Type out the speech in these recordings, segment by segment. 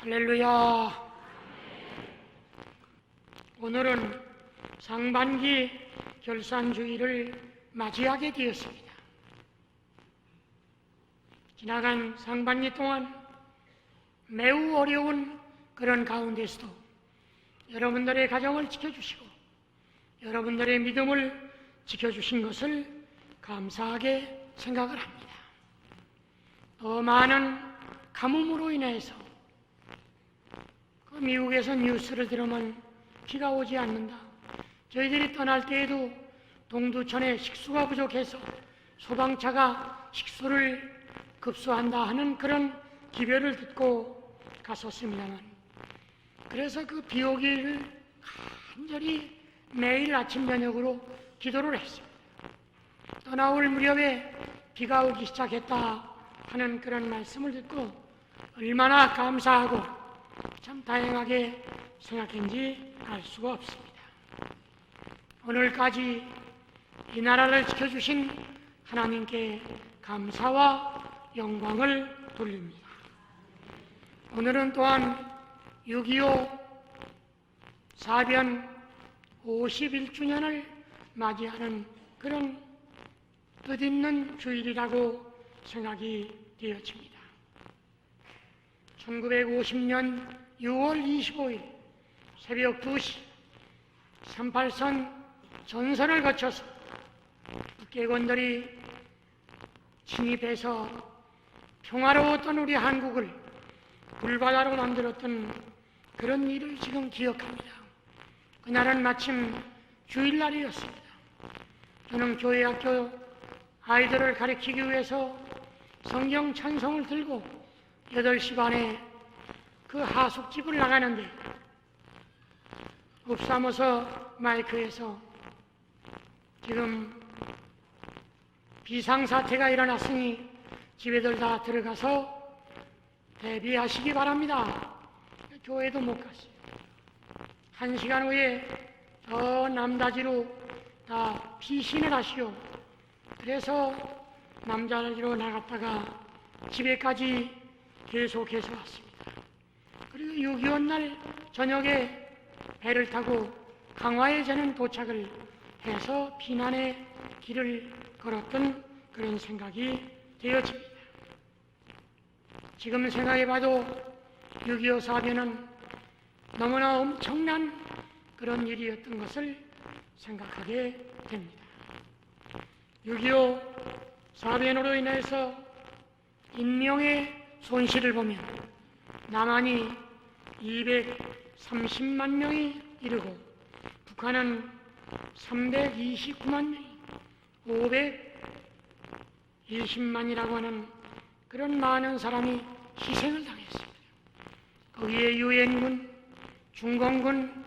할렐루야. 오늘은 상반기 결산주일을 맞이하게 되었습니다. 지나간 상반기 동안 매우 어려운 그런 가운데서도 여러분들의 가정을 지켜주시고 여러분들의 믿음을 지켜주신 것을 감사하게 생각을 합니다. 더 많은 가뭄으로 인해서 그 미국에서 뉴스를 들으면 비가 오지 않는다. 저희들이 떠날 때에도 동두천에 식수가 부족해서 소방차가 식수를 급수한다 하는 그런 기별을 듣고 갔었습니다만, 그래서 그 비 오기를 간절히 매일 아침 저녁으로 기도를 했습니다. 떠나올 무렵에 비가 오기 시작했다 하는 그런 말씀을 듣고 얼마나 감사하고 참 다행하게 생각했는지 알 수가 없습니다. 오늘까지 이 나라를 지켜주신 하나님께 감사와 영광을 돌립니다. 오늘은 또한 6.25 사변 51주년을 맞이하는 그런 뜻있는 주일이라고 생각이 되어집니다. 1950년 6월 25일 새벽 2시 38선 전선을 거쳐서 북괴권들이 침입해서 평화로웠던 우리 한국을 불바다로 만들었던 그런 일을 지금 기억합니다. 그날은 마침 주일날이었습니다. 저는 교회 학교 아이들을 가르치기 위해서 성경 찬송을 들고 8시 반에 그 하숙집을 나가는데 읍사무소 마이크에서 지금 비상사태가 일어났으니 집에들 다 들어가서 대비하시기 바랍니다. 교회도 못 갔어요. 1시간 후에 저 남다지로 다 피신을 하시오. 그래서 남자지로 나갔다가 집에까지 계속해서 왔습니다. 그리고 6.25 날 저녁에 배를 타고 강화에 저는 도착을 해서 피난의 길을 걸었던 그런 생각이 되어집니다. 지금 생각해봐도 6.25 사변은 너무나 엄청난 그런 일이었던 것을 생각하게 됩니다. 6.25 사변으로 인해서 인명의 손실을 보면 남한이 230만 명이 이르고 북한은 329만 명이 520만이라고 하는 그런 많은 사람이 희생을 당했습니다. 거기에 유엔군, 중공군,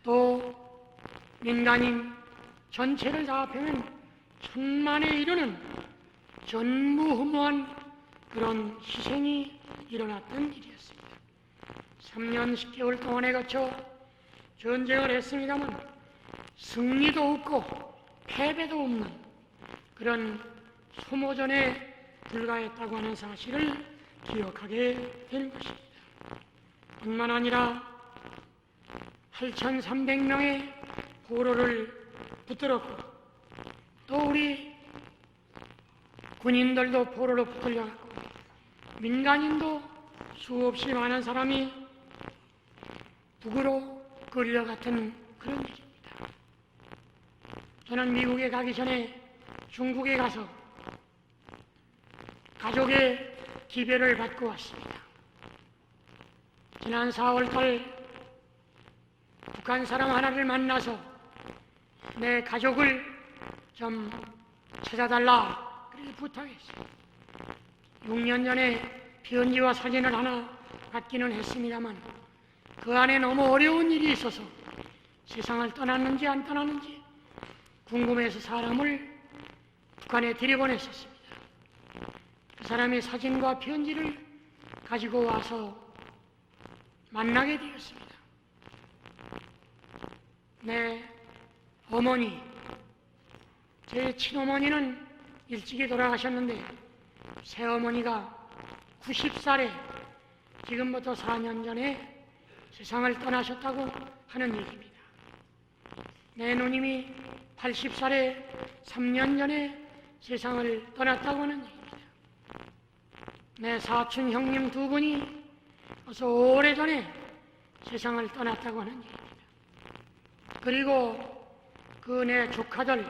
또 민간인 전체를 다 합하면 1000만에 이르는 전무후무한 그런 희생이 일어났던 일이었습니다. 3년 10개월 동안에 거쳐 전쟁을 했습니다만 승리도 없고 패배도 없는 그런 소모전에 불과했다고 하는 사실을 기억하게 되는 것입니다. 뿐만 아니라 8,300명의 포로를 붙들었고 또 우리 군인들도 포로로 붙들려갔고 민간인도 수없이 많은 사람이 북으로 끌려갔던 그런 일입니다. 저는 미국에 가기 전에 중국에 가서 가족의 기별을 받고 왔습니다. 지난 4월달 북한 사람 하나를 만나서 내 가족을 좀 찾아달라 그렇게 부탁했어요. 6년 전에 편지와 사진을 하나 받기는 했습니다만 그 안에 너무 어려운 일이 있어서 세상을 떠났는지 안 떠났는지 궁금해서 사람을 북한에 들여보냈었습니다. 그 사람의 사진과 편지를 가지고 와서 만나게 되었습니다. 내 어머니, 제 친어머니는 일찍이 돌아가셨는데 새어머니가 90살에 지금부터 4년 전에 세상을 떠나셨다고 하는 얘기입니다. 내 누님이 80살에 3년 전에 세상을 떠났다고 하는 얘기입니다. 내 사촌 형님 2분이 벌써 오래전에 세상을 떠났다고 하는 얘기입니다. 그리고 그 내 조카들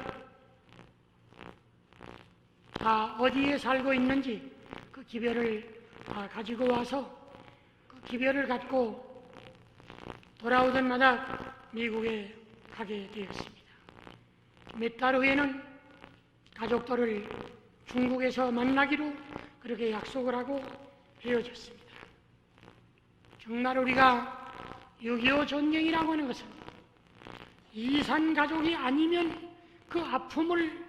다 어디에 살고 있는지 그 기별을 가지고 와서 그 기별을 갖고 돌아오던 마다 미국에 가게 되었습니다. 몇 달 후에는 가족들을 중국에서 만나기로 그렇게 약속을 하고 헤어졌습니다. 정말 우리가 6.25 전쟁이라고 하는 것은 이산 가족이 아니면 그 아픔을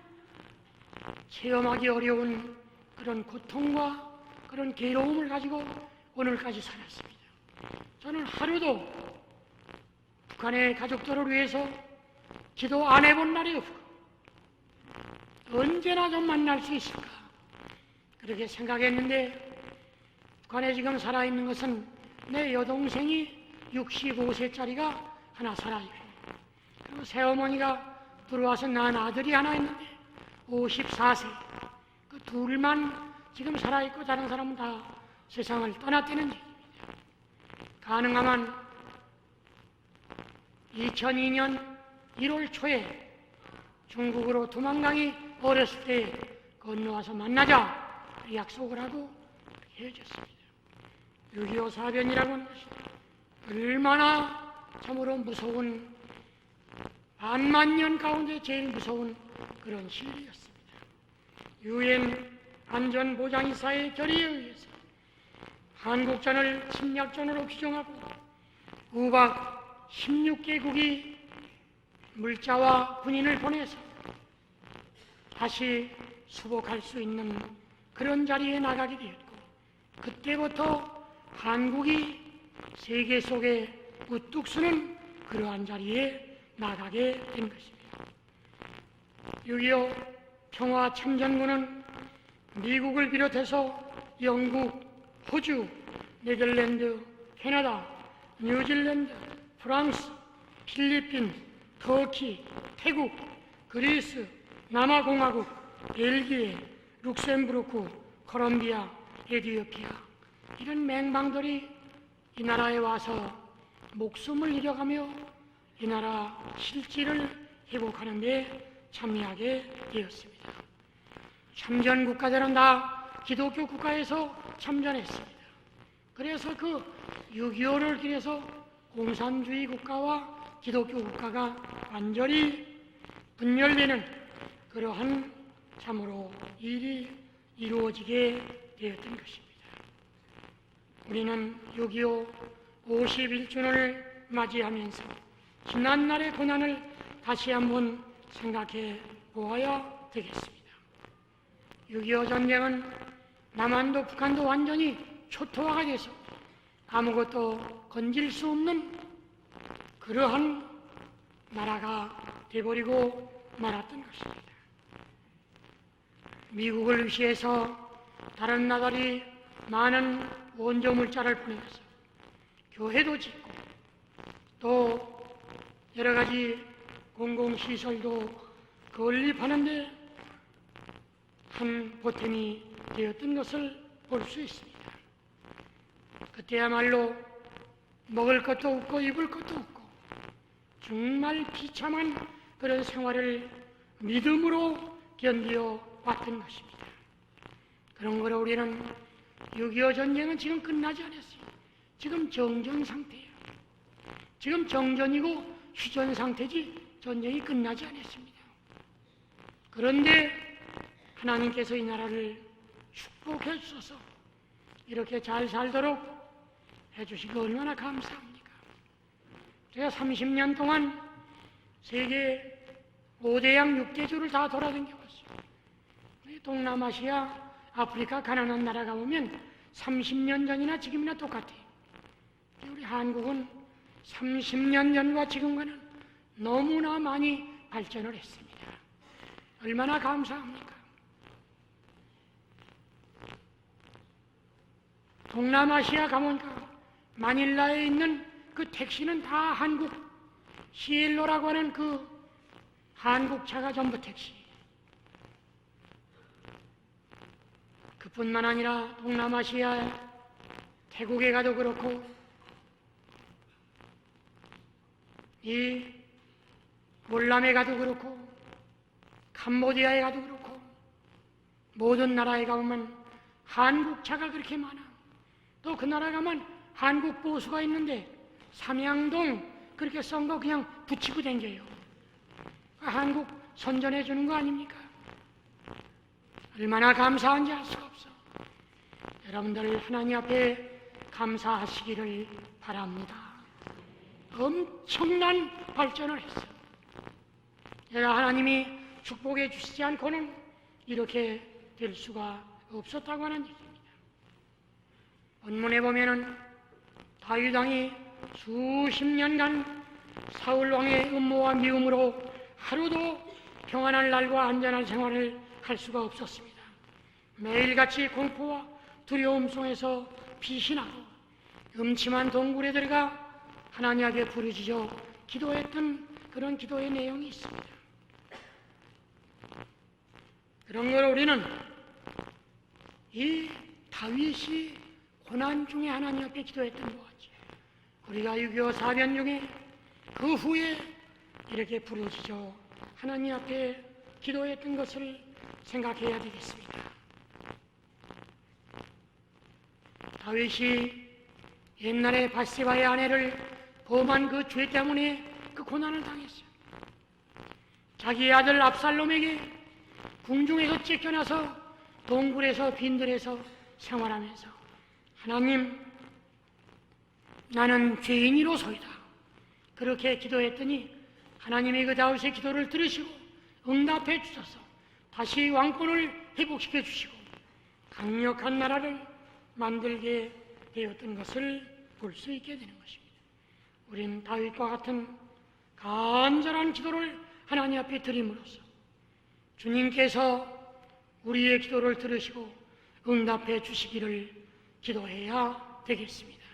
체험하기 어려운 그런 고통과 그런 괴로움을 가지고 오늘까지 살았습니다. 저는 하루도 북한의 가족들을 위해서 기도 안 해본 날이 없고 언제나 좀 만날 수 있을까 그렇게 생각했는데 북한에 지금 살아있는 것은 내 여동생이 65세짜리가 하나 살아있고 그리고 새어머니가 들어와서 낳은 아들이 하나 있는데 54세 그 둘만 지금 살아있고 다른 사람은 다 세상을 떠났다는 얘기입니다. 가능하면 2002년 1월 초에 중국으로 두만강이 어렸을 때 건너와서 만나자 약속을 하고 헤어졌습니다. 6.25 사변이라고 하는 것이 얼마나 참으로 무서운 반만 년 가운데 제일 무서운 그런 시일이었습니다. 유엔 안전보장이사의 결의에 의해서 한국전을 침략전으로 규정하고 우박 16개국이 물자와 군인을 보내서 다시 수복할 수 있는 그런 자리에 나가게 되었고 그때부터 한국이 세계 속에 우뚝 서는 그러한 자리에 나가게 된 것입니다. 6.25 평화참전군은 미국을 비롯해서 영국, 호주, 네덜란드, 캐나다, 뉴질랜드, 프랑스, 필리핀, 터키, 태국, 그리스, 남아공화국, 벨기에, 룩셈부르크, 콜롬비아, 에티오피아 이런 맹방들이 이 나라에 와서 목숨을 잃어가며 이 나라 실질을 회복하는 데 참여하게 되었습니다. 참전 국가들은 다 기독교 국가에서 참전했습니다. 그래서 그 6.25를 기해서 공산주의 국가와 기독교 국가가 완전히 분열되는 그러한 참으로 일이 이루어지게 되었던 것입니다. 우리는 6.25 51주년을 맞이하면서 지난날의 고난을 다시 한번 생각해 보아야 되겠습니다. 6.25 전쟁은 남한도 북한도 완전히 초토화가 돼서 아무것도 건질 수 없는 그러한 나라가 되어버리고 말았던 것입니다. 미국을 위시해서 다른 나라들이 많은 원조 물자를 보내서 교회도 짓고 또 여러 가지 공공시설도 건립하는데 한 보탬이 되었던 것을 볼 수 있습니다. 그때야말로 먹을 것도 없고 입을 것도 없고 정말 비참한 그런 생활을 믿음으로 견디어 왔던 것입니다. 그런 거로 우리는 6.25 전쟁은 지금 끝나지 않았어요. 지금 정전 상태예요. 지금 정전이고 휴전 상태지 전쟁이 끝나지 않았습니다. 그런데 하나님께서 이 나라를 축복해 주셔서 이렇게 잘 살도록 해주시고 얼마나 감사합니까? 제가 30년 동안 세계 5대양 6대주를 다 돌아다녀봤어요. 동남아시아, 아프리카, 가난한 나라가 보면 30년 전이나 지금이나 똑같아요. 우리 한국은 30년 전과 지금과는 너무나 많이 발전을 했습니다. 얼마나 감사합니까? 동남아시아 가보니까 마닐라에 있는 그 택시는 다 한국 시엘로라고 하는 그 한국차가 전부 택시. 그뿐만 아니라 동남아시아 태국에 가도 그렇고 이 월남에 가도 그렇고 캄보디아에 가도 그렇고 모든 나라에 가보면 한국차가 그렇게 많아. 또 그 나라 가면 한국 보수가 있는데 삼양동 그렇게 썬 거 그냥 붙이고 댕겨요. 한국 선전해 주는 거 아닙니까? 얼마나 감사한지 알 수가 없어. 여러분들 하나님 앞에 감사하시기를 바랍니다. 엄청난 발전을 했어. 내가 하나님이 축복해 주시지 않고는 이렇게 될 수가 없었다고 하는 얘기입니다. 본문에 보면은 다윗 왕이 수십 년간 사울 왕의 음모와 미움으로 하루도 평안한 날과 안전한 생활을 할 수가 없었습니다. 매일같이 공포와 두려움 속에서 피신하고 음침한 동굴에 들어가 하나님 앞에 부르짖어 기도했던 그런 기도의 내용이 있습니다. 그런 걸 우리는 이 다윗이 고난 중에 하나님 앞에 기도했던 것 같지. 우리가 6.25 사변 중에 그 후에 이렇게 부르짖어 하나님 앞에 기도했던 것을 생각해야 되겠습니다. 다윗이 옛날에 바세바의 아내를 범한 그 죄 때문에 그 고난을 당했어요. 자기의 아들 압살롬에게 궁중에서 쫓겨나서 동굴에서 빈들에서 생활하면서 하나님, 나는 죄인이로소이다. 그렇게 기도했더니 하나님이 그 다윗의 기도를 들으시고 응답해 주셔서 다시 왕권을 회복시켜 주시고 강력한 나라를 만들게 되었던 것을 볼 수 있게 되는 것입니다. 우리는 다윗과 같은 간절한 기도를 하나님 앞에 드림으로써 주님께서 우리의 기도를 들으시고 응답해 주시기를 기도해야 되겠습니다.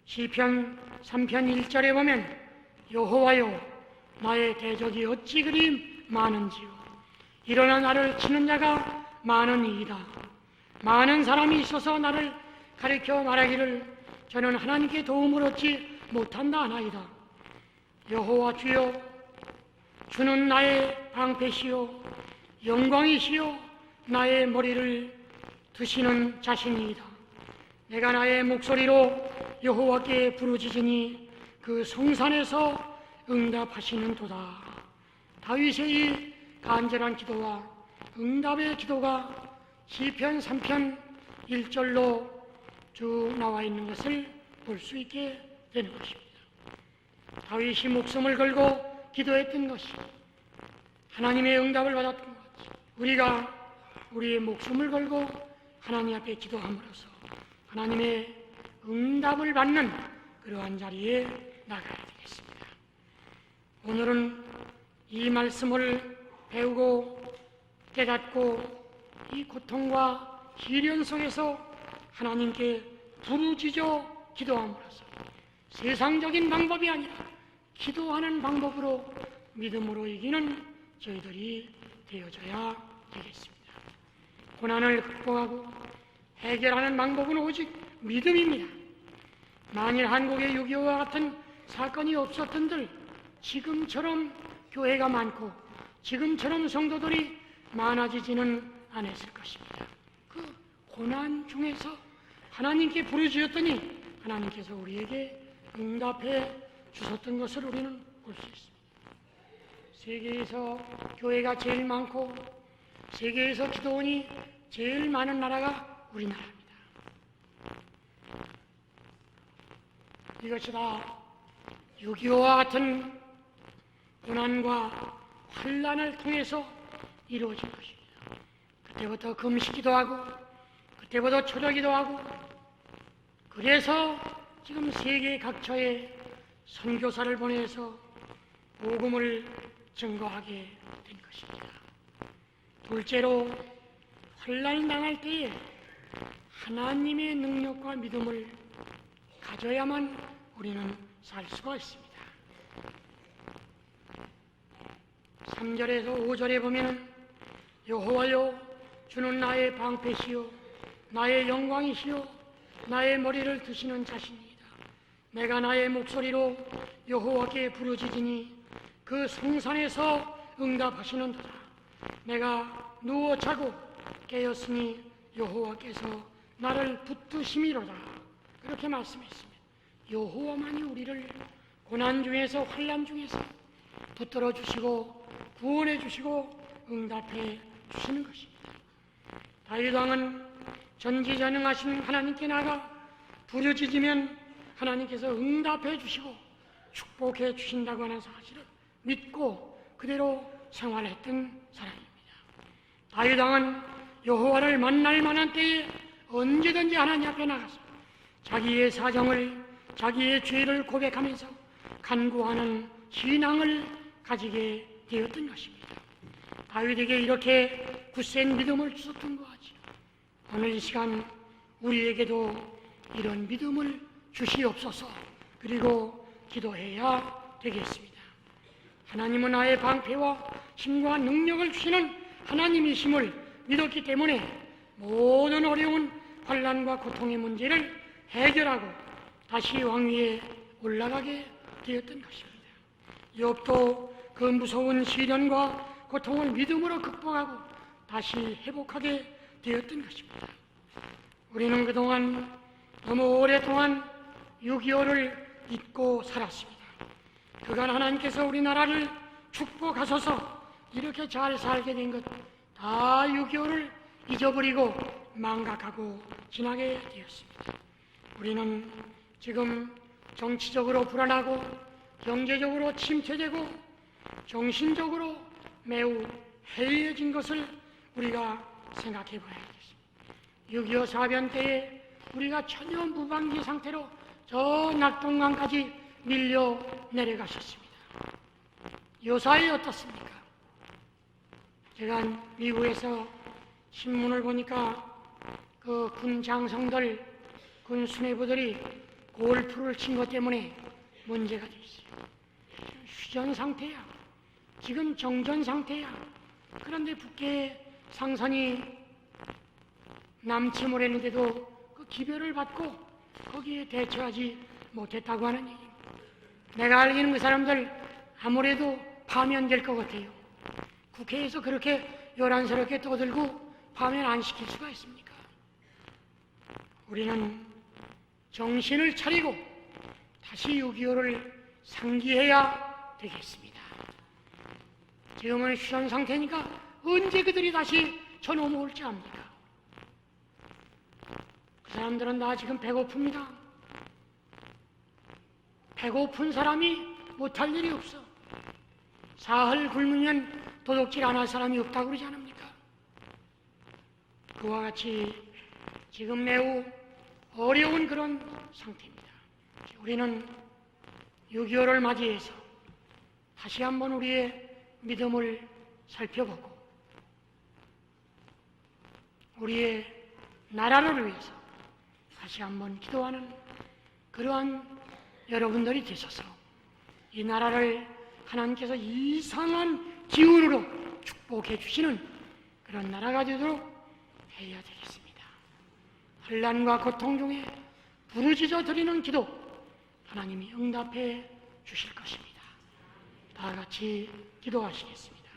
시편 3편 1절에 보면 여호와여 나의 대적이 어찌 그리 많은지요 일어나 나를 치는 자가 많으니이다. 많은 사람이 있어서 나를 가리켜 말하기를 저는 하나님께 도움을 얻지 못한다 하나이다. 여호와 주여 주는 나의 방패시요 영광이시요 나의 머리를 드시는 자신이이다. 내가 나의 목소리로 여호와께 부르짖으니 그 성산에서 응답하시는도다. 다윗의 이 간절한 기도와 응답의 기도가 시편 3편 1절로 쭉 나와 있는 것을 볼 수 있게 되는 것입니다. 다윗이 목숨을 걸고 기도했던 것이 하나님의 응답을 받았던 것 같이 우리가 우리의 목숨을 걸고 하나님 앞에 기도함으로써 하나님의 응답을 받는 그러한 자리에 나가야 되겠습니다. 오늘은 이 말씀을 배우고 깨닫고 이 고통과 시련 속에서 하나님께 부르짖어 기도함으로써 세상적인 방법이 아니라 기도하는 방법으로 믿음으로 이기는 저희들이 되어져야 되겠습니다. 고난을 극복하고 해결하는 방법은 오직 믿음입니다. 만일 한국의 6.25와 같은 사건이 없었던들 지금처럼 교회가 많고 지금처럼 성도들이 많아지지는 않았을 것입니다. 그 고난 중에서 하나님께 부르짖었더니 하나님께서 우리에게 응답해 주셨던 것을 우리는 볼 수 있습니다. 세계에서 교회가 제일 많고 세계에서 기도원이 제일 많은 나라가 우리나라입니다. 이것이 다 6.25와 같은 고난과 환난을 통해서 이루어진 것입니다. 그때부터 금식기도 하고 그때부터 초저기도 하고 그래서 지금 세계 각처에 선교사를 보내서 복음을 증거하게 된 것입니다. 둘째로 환난 당할 때에 하나님의 능력과 믿음을 가져야만 우리는 살 수가 있습니다. 3절에서 5절에 보면 여호와여 주는 나의 방패시요 나의 영광이시요 나의 머리를 드시는 자신이다. 내가 나의 목소리로 여호와께 부르짖으니 그 성산에서 응답하시는도다. 내가 누워 자고 깨었으니 여호와께서 나를 붙드심이로다. 그렇게 말씀했습니다. 여호와만이 우리를 고난 중에서 환난 중에서 붙들어 주시고 구원해 주시고 응답해 주시는 것입니다. 다윗 왕은 전지전능하신 하나님께 나가 부르짖으면 하나님께서 응답해 주시고 축복해 주신다고 하는 사실을 믿고 그대로 생활했던 사람입니다. 다윗 왕은 여호와를 만날 만한 때에 언제든지 하나님 앞에 나가서 자기의 사정을 자기의 죄를 고백하면서 간구하는 신앙을 가지게 되었던 것입니다. 다윗에게 이렇게 굳센 믿음을 주셨던 거지. 오늘 이 시간 우리에게도 이런 믿음을 주시옵소서. 그리고 기도해야 되겠습니다. 하나님은 나의 방패와 힘과 능력을 주시는 하나님이심을 믿었기 때문에 모든 어려운 환난과 고통의 문제를 해결하고 다시 왕위에 올라가게 되었던 것입니다. 욥도 그 무서운 시련과 고통을 믿음으로 극복하고 다시 회복하게 되었던 것입니다. 우리는 그동안 너무 오랫동안 6.25를 잊고 살았습니다. 그간 하나님께서 우리나라를 축복하셔서 이렇게 잘 살게 된 것 다 6.25를 잊어버리고 망각하고 지나게 되었습니다. 우리는 지금 정치적으로 불안하고 경제적으로 침체되고 정신적으로 매우 해이해진 것을 우리가 생각해 봐야 겠습니다. 6.25 사변 때에 우리가 전혀 무방비 상태로 저 낙동강까지 밀려 내려가셨습니다. 요사이 어떻습니까? 제가 미국에서 신문을 보니까 그 군 장성들, 군 수뇌부들이 골프를 친 것 때문에 문제가 돼 있어요. 휴전 상태야. 지금 정전 상태야. 그런데 북해 상선이 남침을 했는데도 그 기별을 받고 거기에 대처하지 못했다고 하는 얘기입니다. 내가 알기는 그 사람들 아무래도 파면될 것 같아요. 국회에서 그렇게 요란스럽게 떠들고 파면 안 시킬 수가 있습니까? 우리는 정신을 차리고 다시 6.25를 상기해야 되겠습니다. 지금은 휴전 상태니까 언제 그들이 다시 저놈 올지 압니까? 그 사람들은 다 지금 배고픕니다. 배고픈 사람이 못할 일이 없어. 사흘 굶으면 도둑질 안 할 사람이 없다고 그러지 않습니까? 그와 같이 지금 매우 어려운 그런 상태입니다. 우리는 6.25를 맞이해서 다시 한번 우리의 믿음을 살펴보고 우리의 나라를 위해서 다시 한번 기도하는 그러한 여러분들이 되셔서 이 나라를 하나님께서 이상한 기운으로 축복해 주시는 그런 나라가 되도록 해야 되겠습니다. 환난과 고통 중에 부르짖어 드리는 기도 하나님이 응답해 주실 것입니다. 다 같이 기도하시겠습니다.